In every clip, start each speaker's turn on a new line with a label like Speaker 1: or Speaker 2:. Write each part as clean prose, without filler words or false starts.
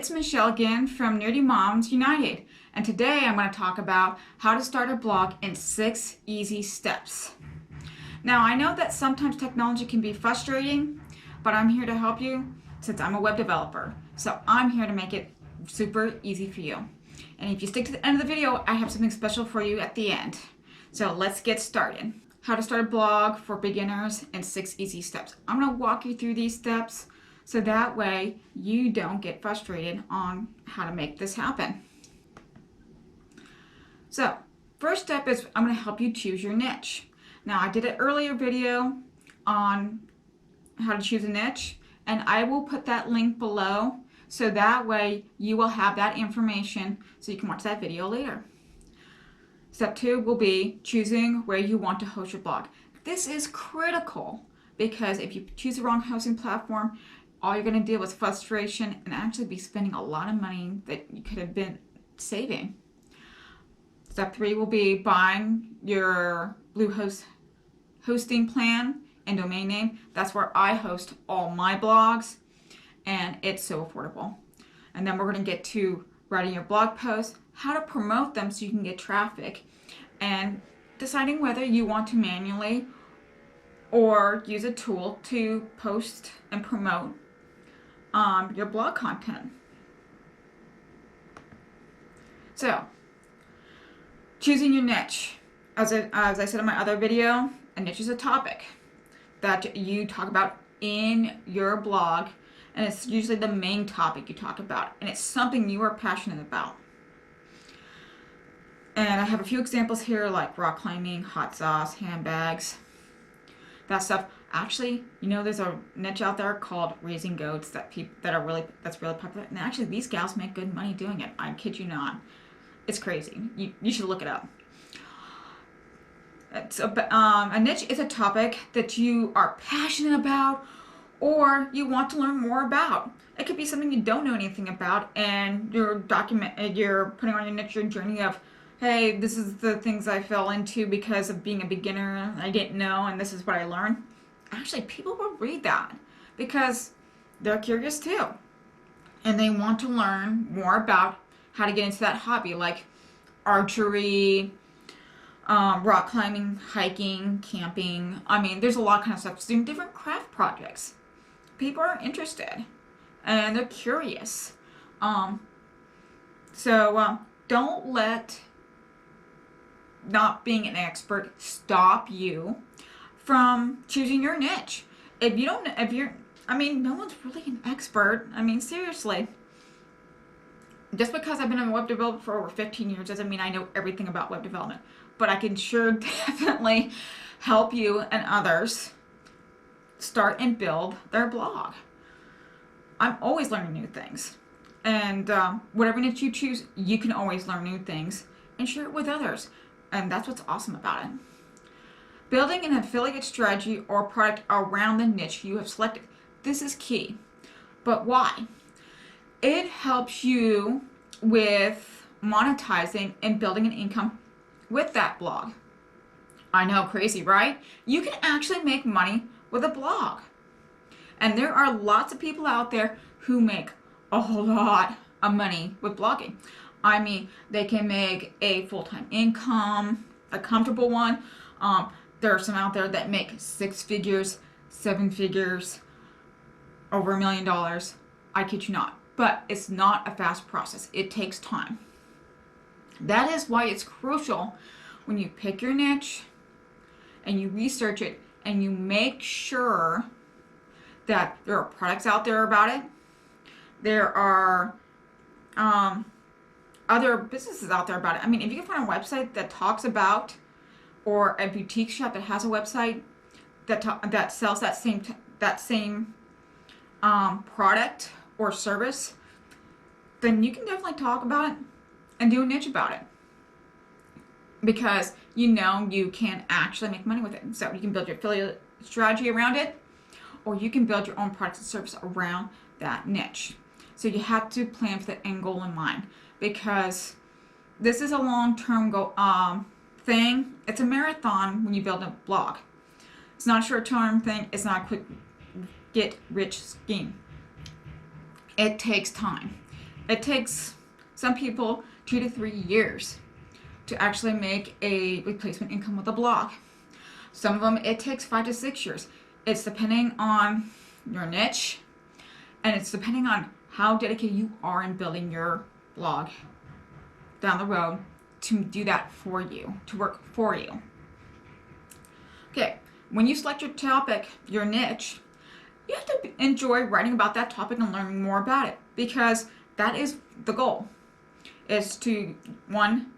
Speaker 1: it's Michelle again from Nerdy Moms United, and today I'm going to talk about how to start a blog in 6 easy steps. Now, I know that sometimes technology can be frustrating, but I'm here to help you since I'm a web developer. So I'm here to make it super easy for you. And if you stick to the end of the video, I have something special for you at the end. So let's get started. How to start a blog for beginners in 6 easy steps. I'm going to walk you through these steps so that way you don't get frustrated on how to make this happen. So first step is I'm going to help you choose your niche. Now, I did an earlier video on how to choose a niche, and I will put that link below so that way you will have that information so you can watch that video later. Step 2 will be choosing where you want to host your blog. This is critical because if you choose the wrong hosting platform, all you're going to deal with frustration and actually be spending a lot of money that you could have been saving. Step 3 will be buying your Bluehost hosting plan and domain name. That's where I host all my blogs, and it's so affordable. And then we're going to get to writing your blog posts, how to promote them so you can get traffic, and deciding whether you want to manually or use a tool to post and promote your blog content. So, choosing your niche. As I said in my other video, a niche is a topic that you talk about in your blog, and it's usually the main topic you talk about, and it's something you are passionate about. And I have a few examples here like rock climbing, hot sauce, handbags, that stuff. Actually, you know, there's a niche out there called raising goats that's really popular. And actually, these gals make good money doing it. I kid you not. It's crazy. You should look it up. A niche is a topic that you are passionate about or you want to learn more about. It could be something you don't know anything about, and you're putting on your niche your journey of, hey, this is the things I fell into because of being a beginner. I didn't know, and this is what I learned. Actually, people will read that because they're curious too. And they want to learn more about how to get into that hobby, like archery, rock climbing, hiking, camping. I mean, there's a lot of kind of stuff. Doing different craft projects. People are interested and they're curious. So don't let not being an expert stop you from choosing your niche. No one's really an expert. I mean, seriously. Just because I've been a web developer for over 15 years doesn't mean I know everything about web development. But I can sure definitely help you and others start and build their blog. I'm always learning new things. And whatever niche you choose, you can always learn new things and share it with others. And that's what's awesome about it. Building an affiliate strategy or product around the niche you have selected. This is key. But why? It helps you with monetizing and building an income with that blog. I know, crazy, right? You can actually make money with a blog. And there are lots of people out there who make a whole lot of money with blogging. I mean, they can make a full-time income, a comfortable one. There are some out there that make 6 figures, 7 figures, over $1 million. I kid you not. But it's not a fast process. It takes time. That is why it's crucial when you pick your niche and you research it and you make sure that there are products out there about it. There are other businesses out there about it. I mean, if you can find a website that talks about, or a boutique shop that has a website that sells that same product or service, then you can definitely talk about it and do a niche about it, because you know you can actually make money with it. So you can build your affiliate strategy around it, or you can build your own products and service around that niche. So you have to plan for the end goal in mind, because this is a long-term goal thing. It's a marathon when you build a blog. It's not a short-term thing. It's not a quick get-rich scheme. It takes time. It takes some people 2 to 3 years to actually make a replacement income with a blog. Some of them it takes 5 to 6 years. It's depending on your niche, and it's depending on how dedicated you are in building your blog down the road to do that for you, to work for you. Okay, when you select your topic, your niche, you have to enjoy writing about that topic and learning more about it, because that is the goal, is to, one,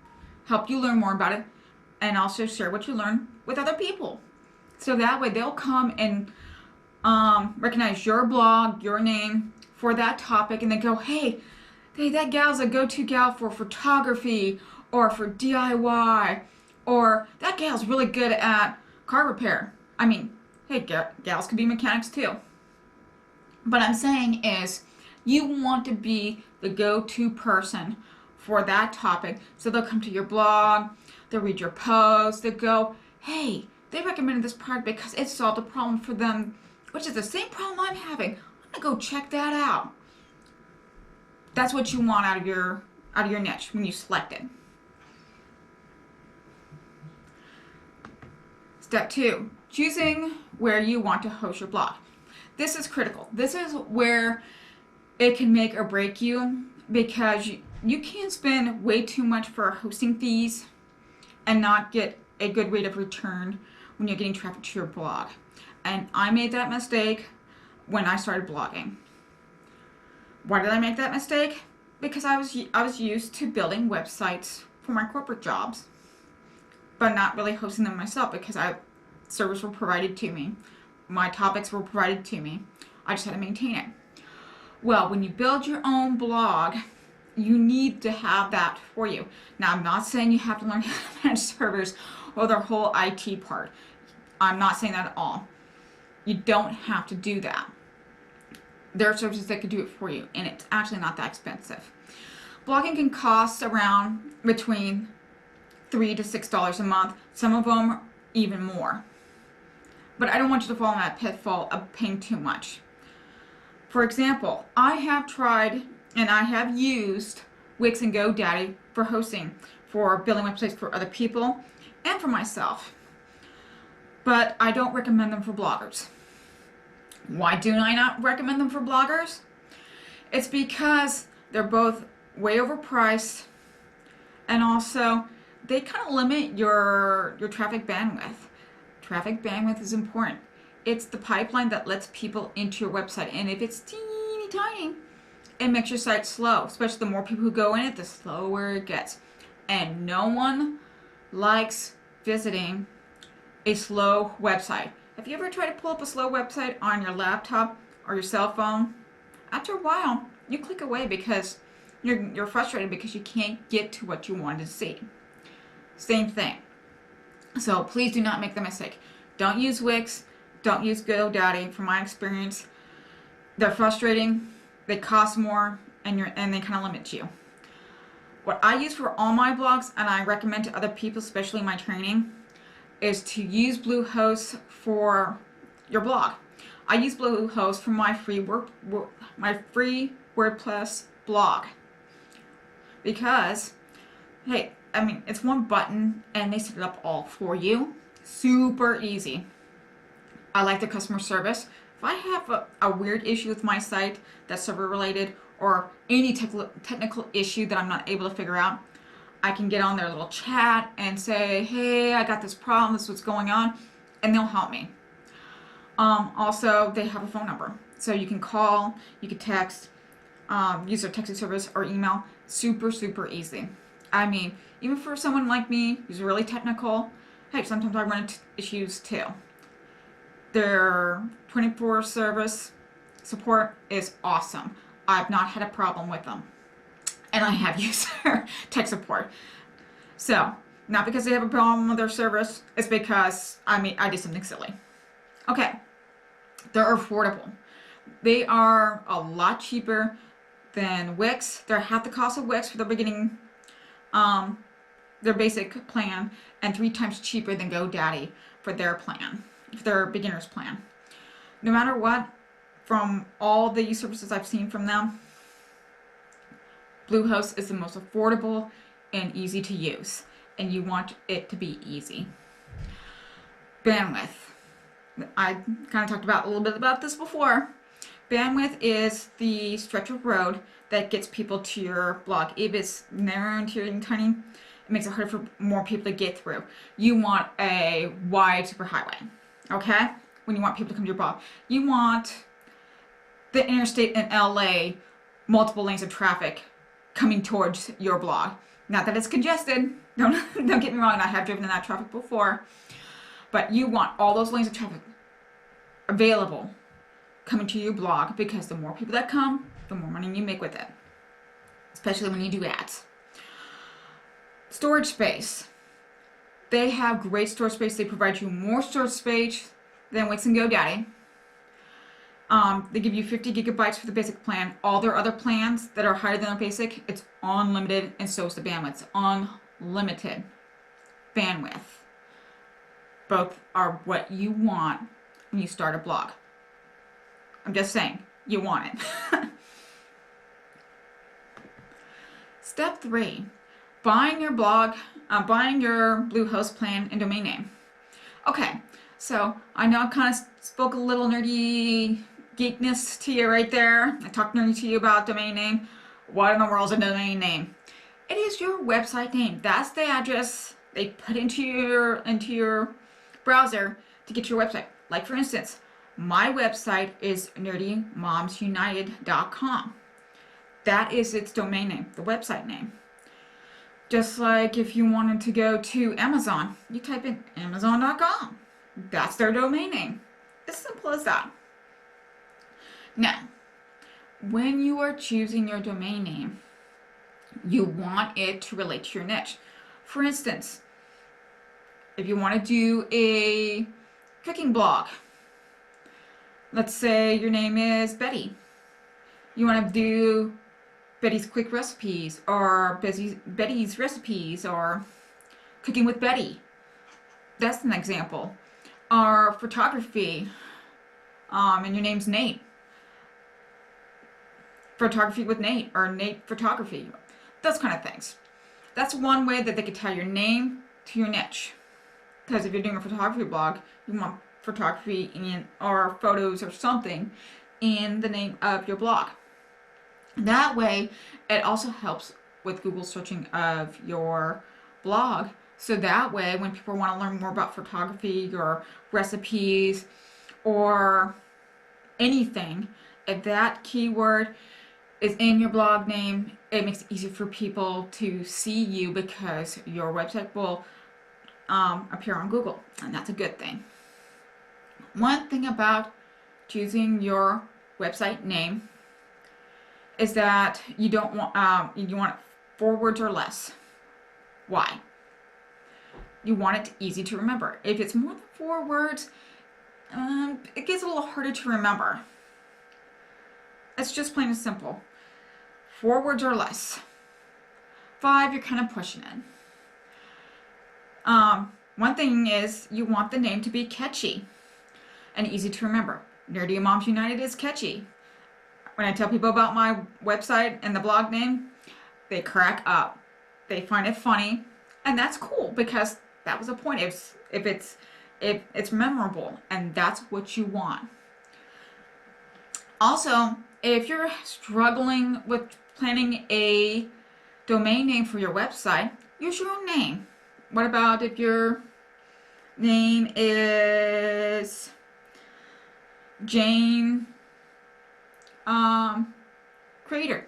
Speaker 1: help you learn more about it, and also share what you learn with other people. So that way they'll come and recognize your blog, your name for that topic, and they go, hey, that gal's a go-to gal for photography or for DIY, or that gal's really good at car repair. I mean, hey, gals could be mechanics too. But I'm saying is, you want to be the go-to person for that topic. So they'll come to your blog, they'll read your posts, they'll go, hey, they recommended this product because it solved a problem for them, which is the same problem I'm having. I'm gonna go check that out. That's what you want out of your niche when you select it. Step 2, choosing where you want to host your blog. This is critical. This is where it can make or break you, because you can spend way too much for hosting fees and not get a good rate of return when you're getting traffic to your blog. And I made that mistake when I started blogging. Why did I make that mistake? Because I was used to building websites for my corporate jobs, but not really hosting them myself, because servers were provided to me. My topics were provided to me. I just had to maintain it. Well, when you build your own blog, you need to have that for you. Now, I'm not saying you have to learn how to manage servers or their whole IT part. I'm not saying that at all. You don't have to do that. There are services that can do it for you, and it's actually not that expensive. Blogging can cost around between $3 to $6 a month. Some of them even more. But I don't want you to fall in that pitfall of paying too much. For example, I have tried and I have used Wix and GoDaddy for hosting, for building websites for other people and for myself. But I don't recommend them for bloggers. Why do I not recommend them for bloggers? It's because they're both way overpriced, and also they kind of limit your traffic bandwidth. Traffic bandwidth is important. It's the pipeline that lets people into your website, and if it's teeny tiny, it makes your site slow. Especially the more people who go in it, the slower it gets. And no one likes visiting a slow website. Have you ever tried to pull up a slow website on your laptop or your cell phone? After a while, you click away because you're frustrated because you can't get to what you wanted to see. Same thing. So please do not make the mistake. Don't use Wix. Don't use GoDaddy. From my experience, they're frustrating. They cost more, and they kind of limit you. What I use for all my blogs, and I recommend to other people, especially in my training, is to use Bluehost for your blog. I use Bluehost for my free WordPress blog, because, hey, I mean, it's one button and they set it up all for you. Super easy. I like the customer service. If I have a weird issue with my site that's server related, or any technical issue that I'm not able to figure out, I can get on their little chat and say, hey, I got this problem, this is what's going on, and they'll help me. Also, they have a phone number. So you can call, you can text, use their texting service or email. Super, super easy. I mean, even for someone like me who's really technical, hey, sometimes I run into issues too. Their 24 service support is awesome. I've not had a problem with them. And I have used their tech support. So, not because they have a problem with their service, it's because I did something silly. Okay, they're affordable. They are a lot cheaper than Wix. They're half the cost of Wix for the beginning, their basic plan, and 3 times cheaper than GoDaddy for their plan, for their beginner's plan. No matter what, from all the services I've seen from them, Bluehost is the most affordable and easy to use, and you want it to be easy. Bandwidth. I kind of talked about a little bit about this before. Bandwidth is the stretch of road that gets people to your blog. If it's narrow and tiny, it makes it harder for more people to get through. You want a wide superhighway, okay? When you want people to come to your blog. You want the interstate in LA, multiple lanes of traffic coming towards your blog. Not that it's congested. Don't get me wrong, I have driven in that traffic before. But you want all those lanes of traffic available coming to your blog, because the more people that come, the more money you make with it. Especially when you do ads. Storage space. They have great storage space. They provide you more storage space than Wix and GoDaddy. They give you 50 gigabytes for the basic plan. All their other plans that are higher than the basic, it's unlimited, and so is the bandwidth. It's unlimited bandwidth. Both are what you want when you start a blog. I'm just saying, you want it. Step 3, buying your Bluehost plan and domain name. Okay, so I know I kind of spoke a little nerdy geekness to you right there. I talked nerdy to you about domain name. What in the world is a domain name? It is your website name. That's the address they put into your browser to get your website. Like for instance, my website is nerdymomsunited.com. That is its domain name, the website name. Just like if you wanted to go to Amazon, you type in amazon.com. That's their domain name. As simple as that. Now, when you are choosing your domain name, you want it to relate to your niche. For instance, if you want to do a cooking blog, let's say your name is Betty. You want to do Betty's Quick Recipes, or Betty's Recipes, or Cooking with Betty. That's an example. Or photography, and your name's Nate. Photography with Nate, or Nate Photography. Those kind of things. That's one way that they could tie your name to your niche. Because if you're doing a photography blog, you want photography or photos or something in the name of your blog. That way, it also helps with Google searching of your blog. So that way, when people want to learn more about photography or recipes or anything, if that keyword is in your blog name, it makes it easier for people to see you, because your website will appear on Google, and that's a good thing. One thing about choosing your website name is that you don't want you want 4 words or less. Why? You want it easy to remember. If it's more than 4 words, it gets a little harder to remember. It's just plain and simple. 4 words or less. 5, you're kind of pushing it. One thing is, you want the name to be catchy and easy to remember. Nerdy Moms United is catchy. When I tell people about my website and the blog name, they crack up. They find it funny, and that's cool, because that was the point. If it's memorable, and that's what you want. Also, if you're struggling with planning a domain name for your website, use your own name. What about if your name is Jane Creator,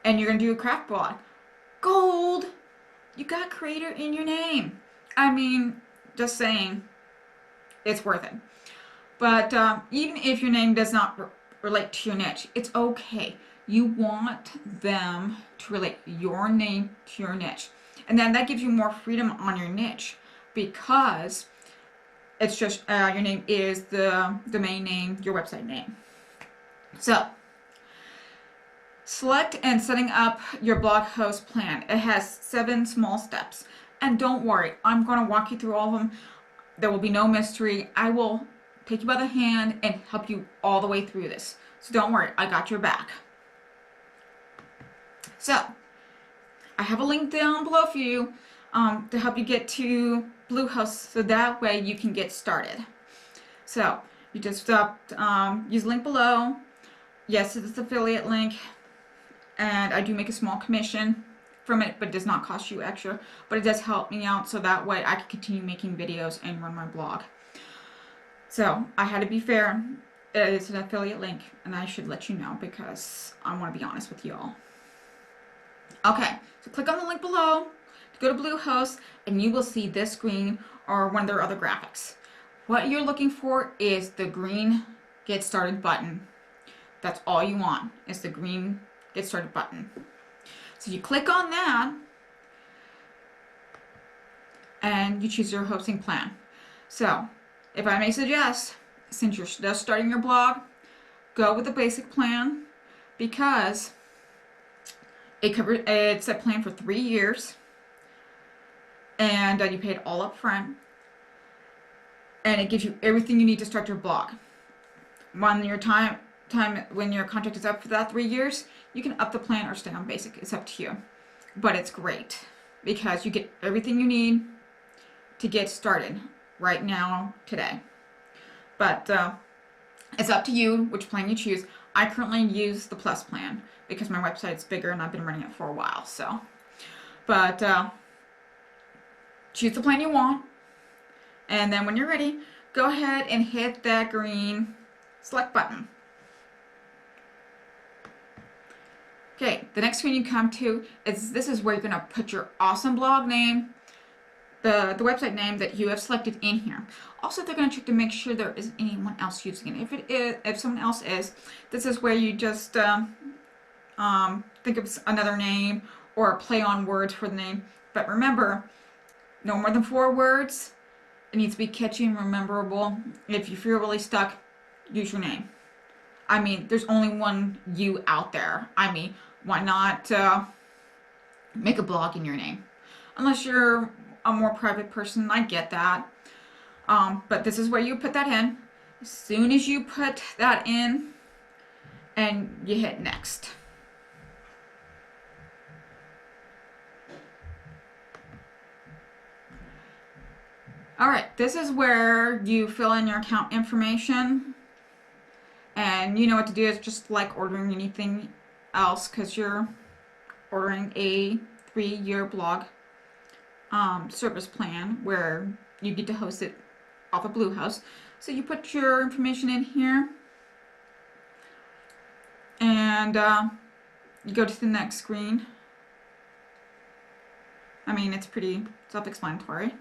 Speaker 1: and you're gonna do a craft blog? Gold! You got creator in your name. I mean, just saying, it's worth it. But even if your name does not relate to your niche, it's okay. You want them to relate your name to your niche. And then that gives you more freedom on your niche, because it's just your name is the domain name, your website name. So, select and setting up your blog host plan. It has 7 small steps. And don't worry, I'm going to walk you through all of them. There will be no mystery. I will take you by the hand and help you all the way through this. So don't worry, I got your back. So I have a link down below for you to help you get to Bluehost, so that way you can get started. So you just use the link below. Yes, it's an affiliate link, and I do make a small commission from it, but it does not cost you extra. But it does help me out, so that way I can continue making videos and run my blog. So I had to be fair. It's an affiliate link, and I should let you know because I want to be honest with you all. Okay, so click on the link below to go to Bluehost, and you will see this screen or one of their other graphics. What you're looking for is the green Get Started button. That's all you want, is the green Get Started button. So you click on that, and you choose your hosting plan. So if I may suggest, since you're just starting your blog, go with the basic plan, because it's a plan for 3 years, and you pay it all up front, and it gives you everything you need to start your blog. When your when your contract is up for that 3 years, you can up the plan or stay on basic. It's up to you, but it's great because you get everything you need to get started right now today. But it's up to you which plan you choose. I currently use the Plus plan because my website's bigger and I've been running it for a while. So, but choose the plan you want, and then when you're ready, go ahead and hit that green select button. Okay, the next screen you come to is this is where you're gonna put your awesome blog name, the website name that you have selected in here. Also, they're going to check to make sure there isn't anyone else using it. If someone else is, this is where you just think of another name or a play on words for the name. But remember, no more than 4 words. It needs to be catchy and rememberable. If you feel really stuck, use your name. I mean, there's only one you out there. I mean, why not make a blog in your name? Unless you're a more private person, I get that. But this is where you put that in. As soon as you put that in, and you hit next. Alright, this is where you fill in your account information. And you know what to do. It's just like ordering anything else, because you're ordering a 3-year blog service plan where you get to host it off of Bluehost. So you put your information in here, and you go to the next screen. I mean, it's pretty self-explanatory.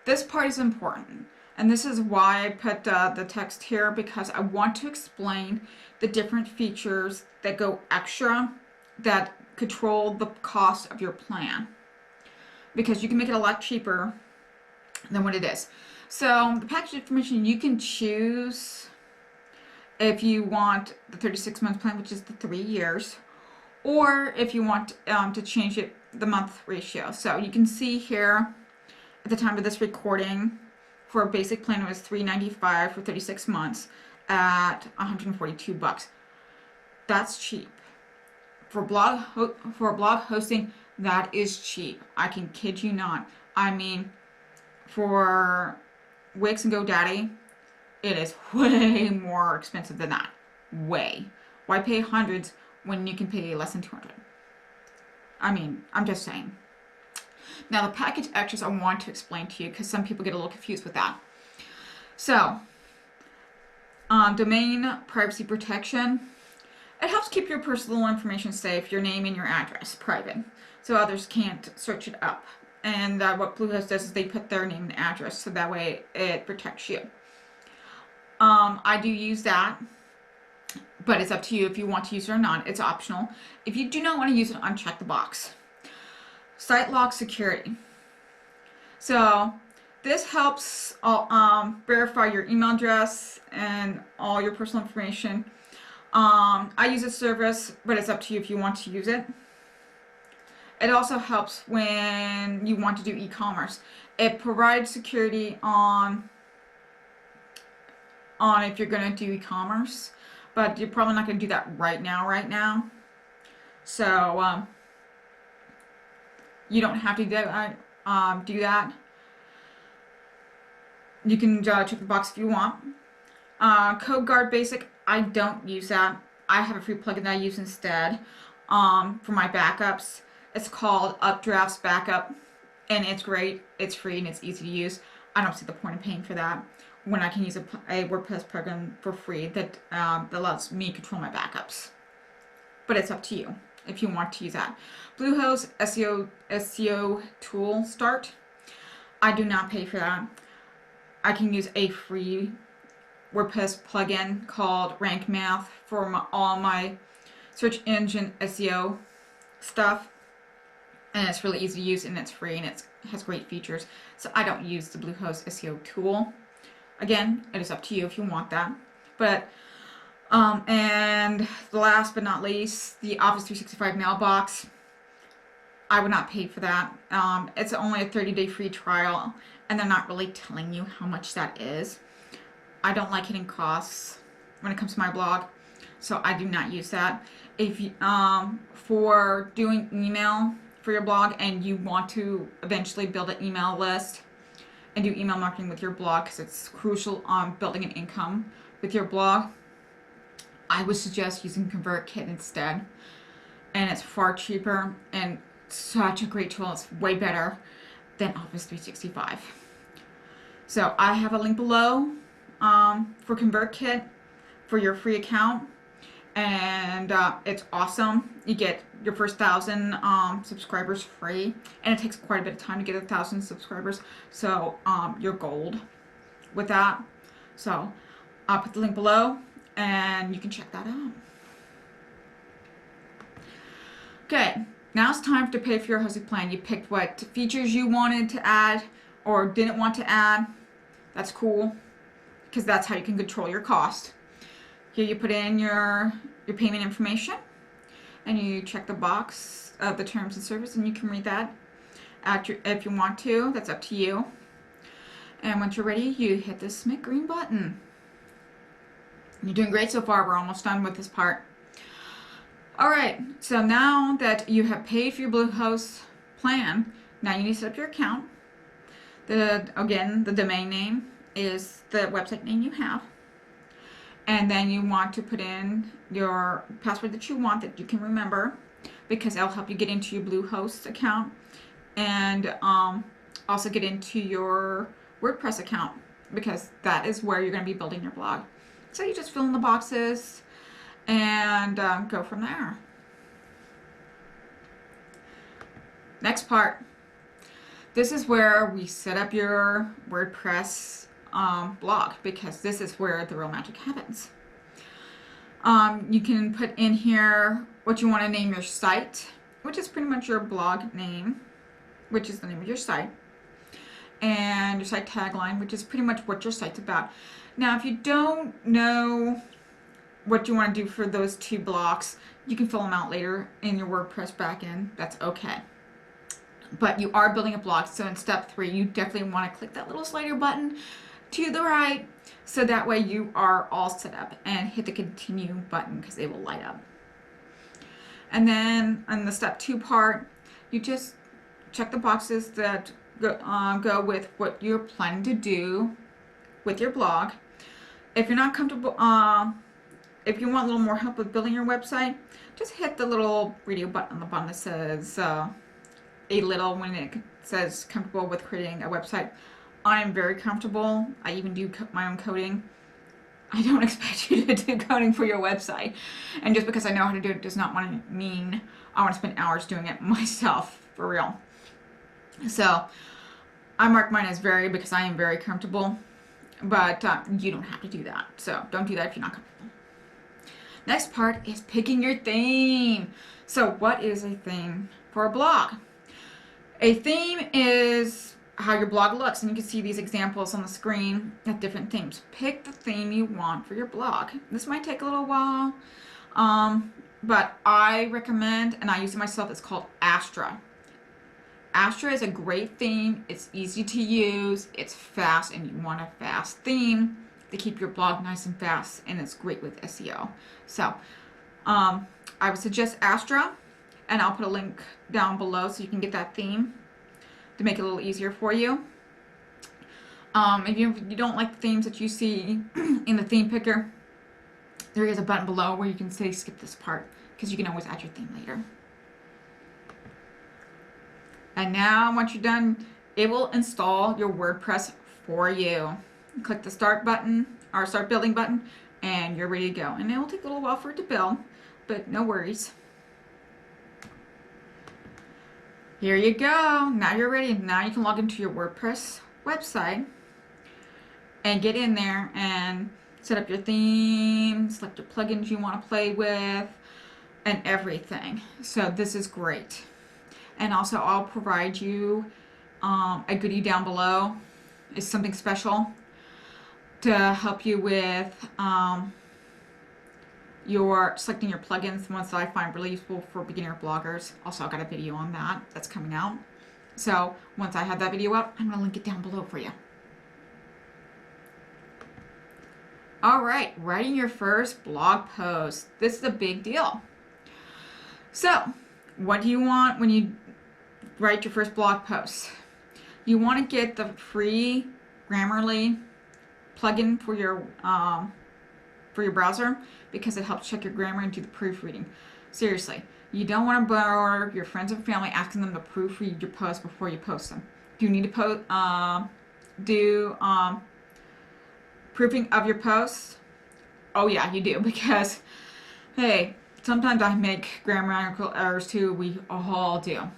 Speaker 1: This part is important, and this is why I put the text here, because I want to explain the different features that go extra that control the cost of your plan, because you can make it a lot cheaper than what it is. So the package information, you can choose if you want the 36-month plan, which is the 3 years, or if you want to change it the month ratio. So you can see here at the time of this recording, for a basic plan it was $395 for 36 months at $142. That's cheap. For blog hosting, that is cheap. I can kid you not. I mean, for Wix and GoDaddy, it is way more expensive than that. Way. Why pay hundreds when you can pay less than 200? I mean, I'm just saying. Now, the package extras I want to explain to you, because some people get a little confused with that. So, domain privacy protection. It helps keep your personal information safe, your name and your address private, so others can't search it up. And what Bluehost does is they put their name and address, so that way it protects you. I do use that, but it's up to you if you want to use it or not. It's optional. If you do not want to use it, uncheck the box. Site log security. So this helps verify your email address and all your personal information. I use this service, but it's up to you if you want to use it. It also helps when you want to do e-commerce. It provides security on if you're going to do e-commerce, but you're probably not going to do that right now. So you don't have to do that. You can check the box if you want. Code Guard Basic, I don't use that. I have a free plugin that I use instead for my backups. It's called Updrafts Backup, and it's great. It's free and it's easy to use. I don't see the point in paying for that when I can use a WordPress plugin for free that lets me control my backups. But it's up to you if you want to use that. Bluehost SEO tool start. I do not pay for that. I can use a free WordPress plugin called Rank Math for all my search engine SEO stuff, and it's really easy to use and it's free and it has great features. So I don't use the Bluehost SEO tool. Again, it is up to you if you want that. But and last but not least, the Office 365 mailbox. I would not pay for that. It's only a 30-day free trial, and they're not really telling you how much that is. I don't like hitting costs when it comes to my blog, so I do not use that. If you, for doing email for your blog and you want to eventually build an email list and do email marketing with your blog, because it's crucial on building an income with your blog, I would suggest using ConvertKit instead. And it's far cheaper and such a great tool. It's way better than Office 365. So I have a link below for ConvertKit for your free account, and it's awesome. You get your first 1,000 subscribers free, and it takes quite a bit of time to get 1,000 subscribers, so you're gold with that. So I'll put the link below and you can check that out. Okay, now it's time to pay for your hosting plan. You picked what features you wanted to add or didn't want to add. That's cool, because that's how you can control your cost. Here you put in your payment information, and you check the box of the terms and service, and you can read that if you want to. That's up to you. And once you're ready, you hit the submit green button. You're doing great so far. We're almost done with this part. Alright, so now that you have paid for your Bluehost plan, now you need to set up your account. Again, the domain name is the website name you have. And then you want to put in your password that you want, that you can remember, because that'll help you get into your Bluehost account and also get into your WordPress account, because that is where you're going to be building your blog. So you just fill in the boxes and go from there. Next part. This is where we set up your WordPress blog, because this is where the real magic happens. You can put in here what you want to name your site, which is pretty much your blog name, which is the name of your site, and your site tagline, which is pretty much what your site's about. Now, if you don't know what you want to do for those two blocks, you can fill them out later in your WordPress backend. That's okay. But you are building a blog, so in step 3, you definitely want to click that little slider button to the right, so that way you are all set up, and hit the continue button because they will light up. And then on the step 2 part, you just check the boxes that go with what you're planning to do with your blog. If you're not comfortable, if you want a little more help with building your website, just hit the little radio button on the bottom that says a little when it says comfortable with creating a website. I am very comfortable. I even do my own coding. I don't expect you to do coding for your website. And just because I know how to do it does not mean I want to spend hours doing it myself, for real. So I mark mine as very, because I am very comfortable. But you don't have to do that. So don't do that if you're not comfortable. Next part is picking your theme. So what is a theme for a blog? A theme is how your blog looks, and you can see these examples on the screen at different themes. Pick the theme you want for your blog. This might take a little while, but I recommend, and I use it myself, it's called Astra. Astra is a great theme. It's easy to use, it's fast, and you want a fast theme to keep your blog nice and fast, and it's great with SEO. So I would suggest Astra. and I'll put a link down below so you can get that theme to make it a little easier for you. If you don't like the themes that you see in the theme picker, there is a button below where you can say skip this part, because you can always add your theme later. And now once you're done, it will install your WordPress for you. Click the start button or start building button and you're ready to go. And it will take a little while for it to build, but no worries. Here you go. Now you're ready. Now you can log into your WordPress website and get in there and set up your theme, select your plugins you want to play with, and everything. So this is great. And also I'll provide you a goodie down below. It's something special to help you with selecting your plugins, the ones that I find really useful for beginner bloggers. Also, I've got a video on that that's coming out. So once I have that video out, I'm going to link it down below for you. All right, writing your first blog post. This is a big deal. So what do you want when you write your first blog post? You want to get the free Grammarly plugin for your browser, because it helps check your grammar and do the proofreading. Seriously, you don't want to bother your friends and family asking them to proofread your posts before you post them. Do you need to do proofing of your posts? Oh yeah, you do, because hey, sometimes I make grammatical errors too. We all do.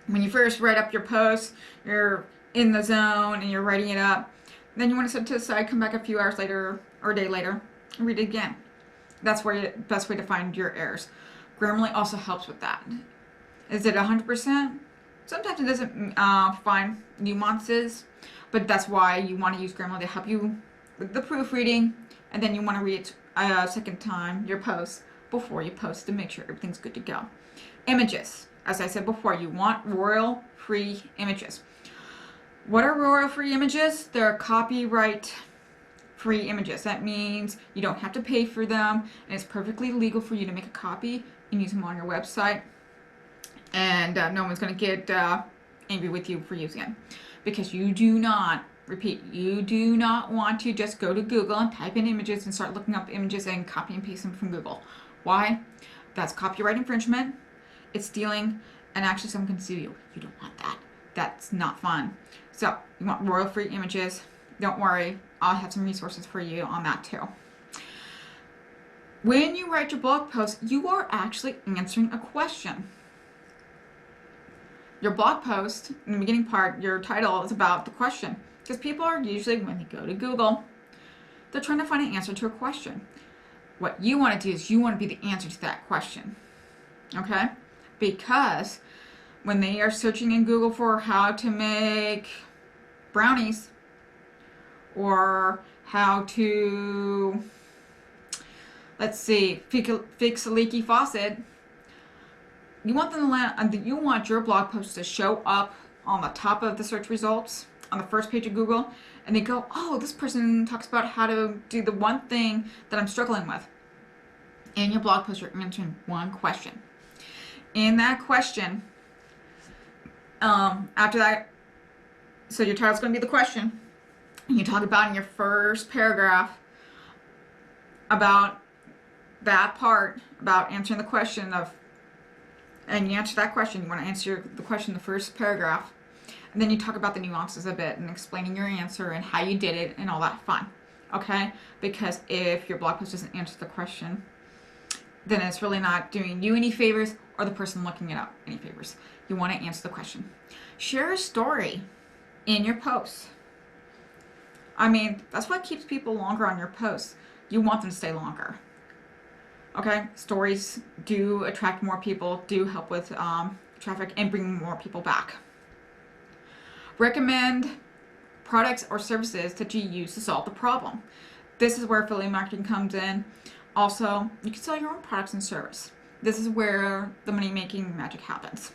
Speaker 1: When you first write up your post, you're in the zone and you're writing it up. Then you want to set it to the side, come back a few hours later or a day later, and read it again. That's where the best way to find your errors. Grammarly also helps with that. Is it 100%? Sometimes it doesn't find nuances, but that's why you want to use Grammarly to help you with the proofreading, and then you want to read it a second time, your post, before you post to make sure everything's good to go. Images. As I said before, you want royalty-free images. What are royalty-free images? They're copyright-free images. That means you don't have to pay for them, and it's perfectly legal for you to make a copy and use them on your website. And no one's going to get angry with you for using it, because you do not, repeat, you do not want to just go to Google and type in images and start looking up images and copy and paste them from Google. Why? That's copyright infringement. It's stealing, and actually someone can sue you. You don't want that. That's not fun. So you want royalty-free images. Don't worry, I'll have some resources for you on that too. When you write your blog post, you are actually answering a question. Your blog post, in the beginning part, your title is about the question. Because people are usually, when they go to Google, they're trying to find an answer to a question. What you want to do is you want to be the answer to that question. Okay? Because when they are searching in Google for how to make brownies, or how to, let's see, fix a leaky faucet, you want them to you want your blog post to show up on the top of the search results on the first page of Google, and they go, oh, this person talks about how to do the one thing that I'm struggling with. In your blog post, you're answering one question. In that question, after that, so your title's going to be the question, and you talk about in your first paragraph about that part, about answering the question of, and you answer that question, you want to answer the question in the first paragraph, and then you talk about the nuances of it and explaining your answer and how you did it and all that fun, okay? Because if your blog post doesn't answer the question, then it's really not doing you any favors or the person looking it up any favors. You want to answer the question. Share a story in your posts. I mean, that's what keeps people longer on your posts. You want them to stay longer. Okay? Stories do attract more people, do help with traffic, and bring more people back. Recommend products or services that you use to solve the problem. This is where affiliate marketing comes in. Also, you can sell your own products and service. This is where the money-making magic happens.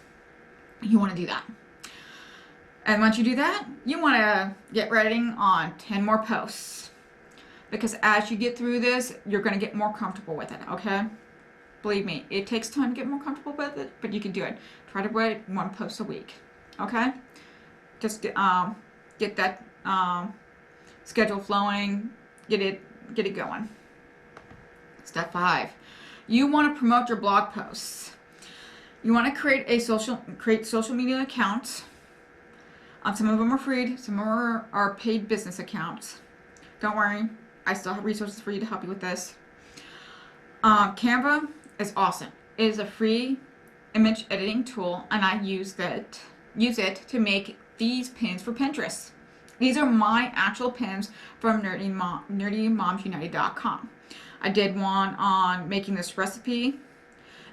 Speaker 1: You want to do that. And once you do that, you want to get writing on 10 more posts. Because as you get through this, you're going to get more comfortable with it, okay? Believe me, it takes time to get more comfortable with it, but you can do it. Try to write 1 post a week. Okay? Just get that schedule flowing, get it going. Step 5. You want to promote your blog posts. You want to create social media accounts. Some of them are free, some of them are paid business accounts. Don't worry, I still have resources for you to help you with this. Canva is awesome. It is a free image editing tool, and I use it to make these pins for Pinterest. These are my actual pins from nerdymomsunited.com. I did one on making this recipe,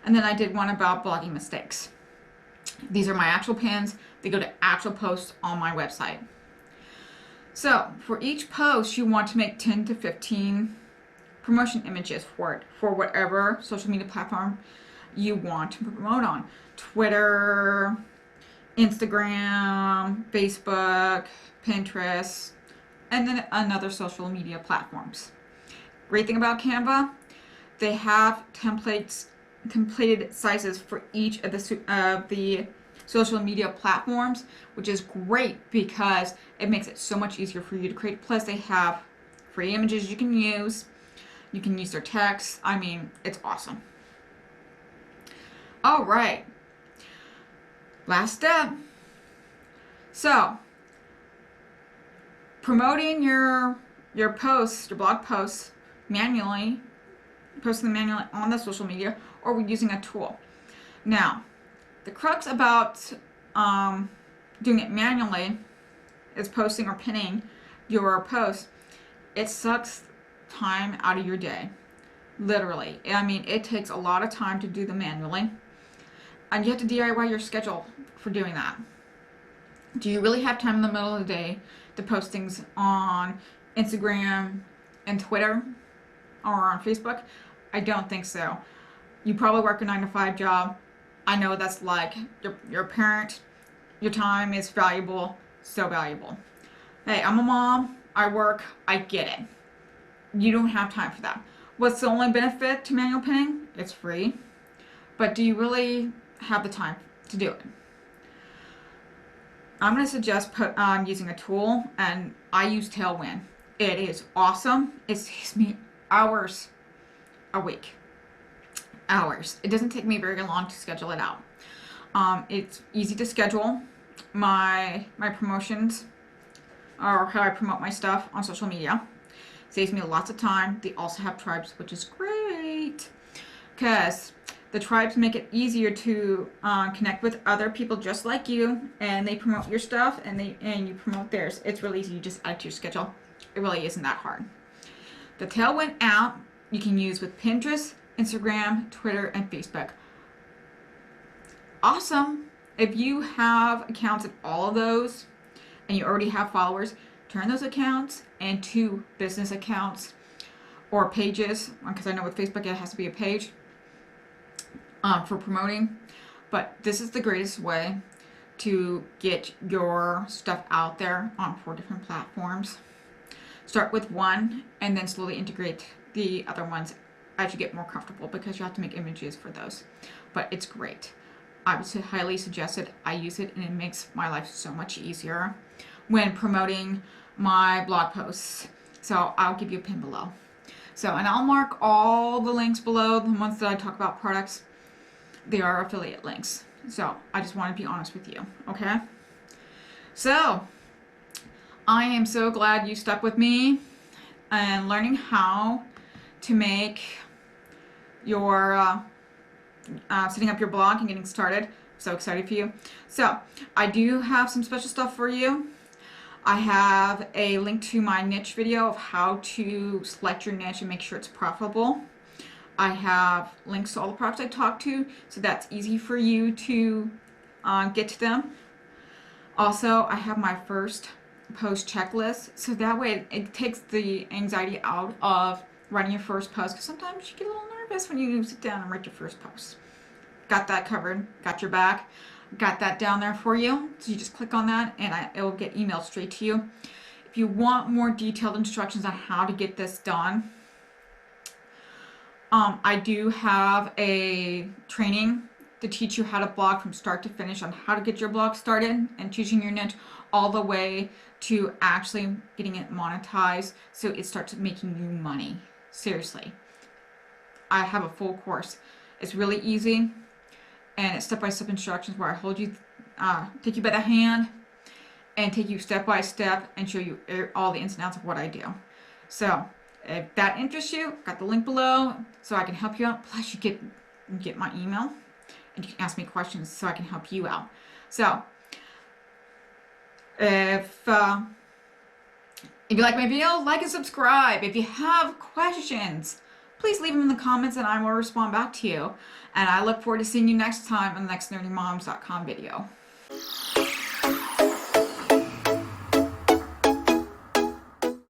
Speaker 1: and then I did one about blogging mistakes. These are my actual pins. They go to actual posts on my website. So for each post, you want to make 10 to 15 promotion images for it, for whatever social media platform you want to promote on. Twitter, Instagram, Facebook, Pinterest, and then another social media platforms. Great thing about Canva, they have templated sizes for each of the social media platforms, which is great because it makes it so much easier for you to create. Plus, they have free images you can use. You can use their text. I mean, it's awesome. All right. Last step. So, promoting your posts, your blog posts manually, posting them manually on the social media, or using a tool. Now, the crux about doing it manually is posting or pinning your post. It sucks time out of your day. Literally. I mean, it takes a lot of time to do them manually. And you have to DIY your schedule for doing that. Do you really have time in the middle of the day to post things on Instagram and Twitter or on Facebook? I don't think so. You probably work a 9-to-5 job. I know that's like you're a parent. Your time is valuable, so valuable. Hey, I'm a mom. I work. I get it. You don't have time for that. What's the only benefit to manual pinning? It's free. But do you really have the time to do it? I'm going to suggest using a tool, and I use Tailwind. It is awesome. It saves me hours a week. Hours. It doesn't take me very long to schedule it out. It's easy to schedule my promotions or how I promote my stuff on social media. Saves me lots of time. They also have tribes, which is great because the tribes make it easier to connect with other people just like you, and they promote your stuff and you promote theirs. It's really easy. You just add it to your schedule. It really isn't that hard. The Tailwind app you can use with Pinterest, Instagram, Twitter, and Facebook. Awesome. If you have accounts in all of those and you already have followers, turn those accounts into business accounts or pages, because I know with Facebook it has to be a page for promoting. But this is the greatest way to get your stuff out there on 4 different platforms. Start with one and then slowly integrate the other ones as you get more comfortable, because you have to make images for those. But it's great. I would highly suggest it. I use it and it makes my life so much easier when promoting my blog posts. So I'll give you a pin below. So, and I'll mark all the links below, the ones that I talk about products. They are affiliate links. So I just want to be honest with you, okay? So I am so glad you stuck with me and learning how to make your setting up your blog and getting started. So excited for you. So I do have some special stuff for you. I have a link to my niche video of how to select your niche and make sure it's profitable. I have links to all the products I talked to, so that's easy for you to get to them. Also, I have my first post checklist, so that way it takes the anxiety out of writing your first post, because sometimes you get a little nervous when you sit down and write your first post. Got that covered, got your back, got that down there for you. So you just click on that and it will get emailed straight to you. If you want more detailed instructions on how to get this done, I do have a training to teach you how to blog from start to finish on how to get your blog started and choosing your niche all the way to actually getting it monetized so it starts making you money. Seriously. I have a full course. It's really easy and it's step-by-step instructions where I hold you, take you by the hand and take you step by step and show you all the ins and outs of what I do. So if that interests you, got the link below so I can help you out. Plus you get my email and you can ask me questions so I can help you out. So if you like my video, like and subscribe. If you have questions, please leave them in the comments and I will respond back to you. And I look forward to seeing you next time on the next nerdymoms.com video.